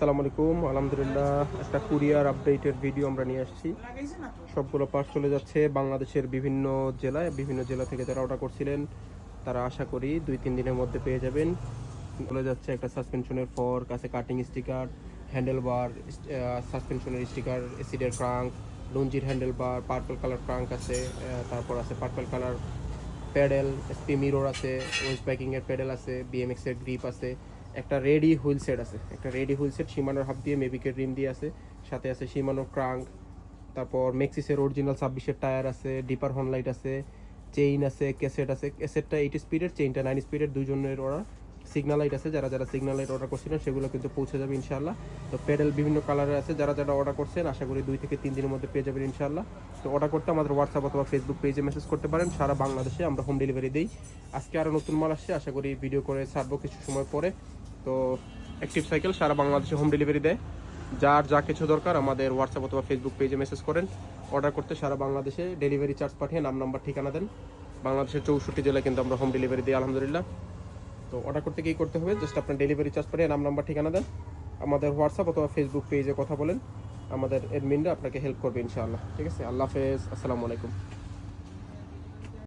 আসসালামু আলাইকুম। আলহামদুলিল্লাহ, একটা কুরিয়ার আপডেটের ভিডিও আমরা নিয়ে আসছি। সবগুলো পার্ট চলে যাচ্ছে বাংলাদেশের বিভিন্ন জেলায়। বিভিন্ন জেলা থেকে যারা অর্ডার করছিলেন তারা আশা করি 2-3 দিনের মধ্যে পেয়ে যাবেন। চলে যাচ্ছে একটা সাসপেনশনের ফর্ক আছে, কাটিং স্টিকার, হ্যান্ডেল বার, সাসপেনশনের স্টিকার, এসিডের ক্রাঙ্ক, লঞ্জির handle bar, purple colour crank আছে, তারপর আছে purple colour pedal, SP mirror আছে, ওয়েস্ট প্যাকিংয়ের প্যাডেল আছে, বিএমএক্সের গ্রিপ আছে, একটা রেডি হুইল সেট আছে, একটা রেডি হুইল সেট সীমানোর হাফ দিয়ে মেবিকের রিম দিয়ে আছে, সাথে আছে সীমানোর ক্রাঙ্ক, তারপর মেক্সিসের অরিজিনাল 26-এর টায়ার আছে, ডিপার হর্নলাইট আছে, চেইন আছে, ক্যাসেট আছে। ক্যাসেটটা 8 স্পিডের, চেইনটা 9 স্পিডের, দুজনের অর্ডার। সিগনাল লাইট আছে, যারা যারা সিগনাল লাইট অর্ডার করছিলেন সেগুলো কিন্তু পৌঁছে যাবে ইনশাআল্লাহ। তো প্যাডেল বিভিন্ন কালারের আছে, যারা যারা অর্ডার করছেন আশা করি 2 থেকে 3 দিনের মধ্যে পেয়ে যাবেন ইনশাআল্লাহ। তো অর্ডার করতে আমাদের হোয়াটসঅ্যাপ অথবা ফেসবুক পেজে মেসেজ করতে পারেন। সারা বাংলাদেশে আমরা হোম ডেলিভারি দিই। আজকে আরও নতুন মাল আসছে, আশা করি ভিডিও করে ছাড়বো কিছু সময় পরে। তো অ্যাক্টিভ সাইকেল সারা বাংলাদেশে হোম ডেলিভারি দেয়। যার যা কিছু দরকার আমাদের হোয়াটসঅ্যাপ অথবা ফেসবুক পেজে মেসেজ করেন। অর্ডার করতে সারা বাংলাদেশে ডেলিভারি চার্জ পাঠিয়ে নাম নাম্বার ঠিকানা দেন। বাংলাদেশের 64 জেলায় কিন্তু আমরা হোম ডেলিভারি দিই আলহামদুলিল্লাহ। তো অর্ডার করতে কী করতে হবে, জাস্ট আপনার ডেলিভারি চার্জ পাঠিয়ে নাম নাম্বার ঠিকানা দেন, আমাদের হোয়াটসঅ্যাপ অথবা ফেসবুক পেজে কথা বলেন, আমাদের অ্যাডমিনরা আপনাকে হেল্প করবে ইনশাআল্লাহ। ঠিক আছে, আল্লাহ হাফেজ, আসসালামু আলাইকুম।